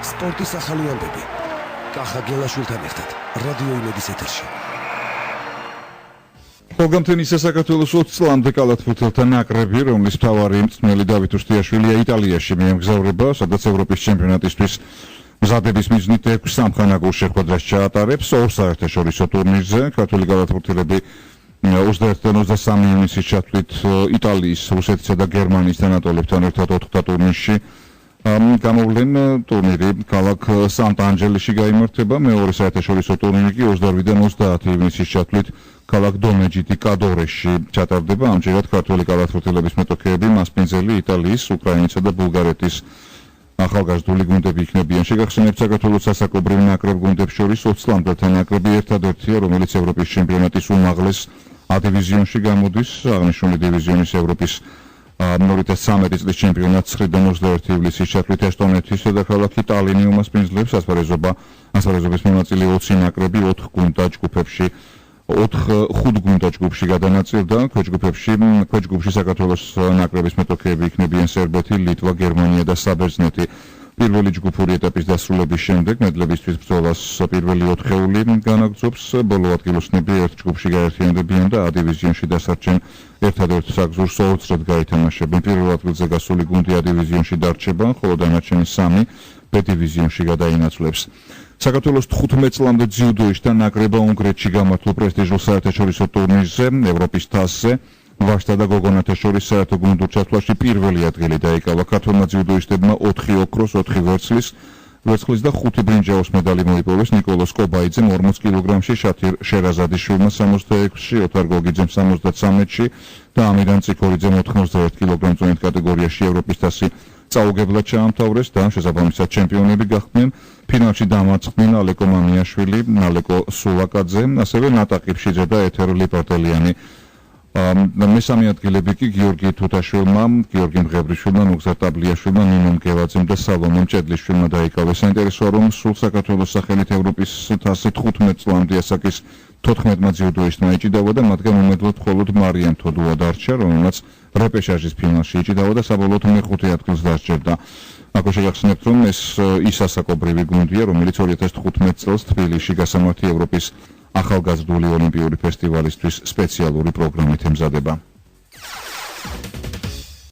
სპორტის ახალი ამბები. კახა გელაშვილთან ერთად რადიო იმედის ეთერში. Program tenise საქართველოს 20 წლამდე კალათბურთელთა ნაკრები, რომლის მთავარი მწვრთნელი დავით უსტიაშვილია იტალიაში მიემგზავრება, სადაც ევროპის ჩემპიონატისთვის მზადების მიზნით 6 სამხანაგურ შეხვედრას ჩაატარებს. ორ საერთაშორისო ტურნირზე ქართული კალათბურთელები 21-დან 23 ივნისის ჩათვლით იტალიის, რუსეთისა და გერმანიის თანატოლებთან ერთად 4 ტურნირში გამოვლენ. ტურნირი ქალაქ სანტა-ანჯელიში გაიმართება. მეორე საერთაშორისო ტურნირი კი 28-დან 30 ივნისის ჩათვლით ქალაქ დომეჯიტი კადორეში ჩატარდება. ამჯერად ქართული კალათბურთელების მეტოქეები მასპინძელი იტალიის, უკრაინისა და ბულგარეთის ახალგაზრდული გუნდები იქნებიან. შეგახსენებთ, საქართველოს სასაკობრივ ნაკრებ გუნდებს შორის 20 წლამდელთა ნაკრები ერთადერთია, რომელიც ევროპის ჩემპიონატის უმაღლეს A დივიზიონში გამოდის. აღნიშნული დივიზიონის ევროპის 2013 წლის ჩემპიონატს 9-დან 21 ივლისის ჩათვლით ესტონეთის დედაქალაქი ტალინი უმასპინძლებს. ასპარეზობის მიმოწილი 20 ნაკრები 4 გუნდა ჯგუფებში 5 გუნდა ჯგუფში გადანაწილდა. ქვეჯგუფში საქართველოს ნაკრების მეტოქეები იქნებიან სერბეთი, ლიტვა, გერმანია და საბერძნეთი. პირველი ჯგუფური ეტაპის დასრულების შემდეგ მედლებისთვის ბრძოლას პირველი 4-ეული განაგრძობს. ბოლო ადგილოსნები ერთ ჯგუფში გაერთიანდებიან და A დივიზიონში დასარჩენ ერთადერთ საგზურს 2 წრედ გაითამაშებენ. პირველ ადგილზე გასული გუნდი A დივიზიონში დარჩება, ხოლო დანარჩენი 3 B დივიზიონში გადაინაცვლებს. საქართველოს 15 წლამდე ძიუდოისტთა ნაკრება უნგრეთში გამართულ პრესტიჟულ საერთაშორისო ტურნირზე, ევროპის თასზე, ვაჟთა და გოგონათა შორის საერთო გუნდურ ჩათვლაში პირველი ადგილი დაიკავა. ქართველმა ძიუდოისტებმა 4 ოქროს, 4 ვერცხლის და 5 ბრინჯაოს медаლი მოიპოვეს. ნიკოლოზ კობაიძემ 40 კილოგრამში, შათირ შერაზადიშვილმა 66-ში, ოთარ გოგიძემ 73-ში და ამირან წიქორიძემ 91 კილოგრამ კატეგორიაში ევროპის თასი წაუგებლად ჩაამთავრეს და შესაბამისად ჩემპიონები გახდნენ. ფინალში დამარცხდნენ ალეკო მამიაშვილი, ალეკო სულაკაძე, ასევე ნატა ყიფშიძე და ეთერ ლიპარტელიანი. მესამე ადგილები კი გიორგი თუთაშვილმა, გიორგი მღევრიშვილმა, ნუგზარ ტაბლიაშვილმა, ნინო მგელაძემ და სალომე მჭედლიშვილმა დაიკავეს. საინტერესოა, რომ სულ საქართველოს სახელით ევროპის თასი 15 წლამდე ასაკის 14 ძიუდოისტმა იჭიდავა და მათგან უმედლოდ მხოლოდ მარიამ თოდუა დარჩა, რომელმაც რეპეშაჟის ფინალში იჭიდავა და საბოლოოდ მეხუთე ადგილს დასჯერდა. აქ შეგახსენებთ, რომ ეს ის ასაკობრივი გუნდია, რომელიც 2015 წელს თბილისში გასამართი ევროპის ახალგაზრდული ოლიმპიური ფესტივალისთვის სპეციალური პროგრამით ემზადება.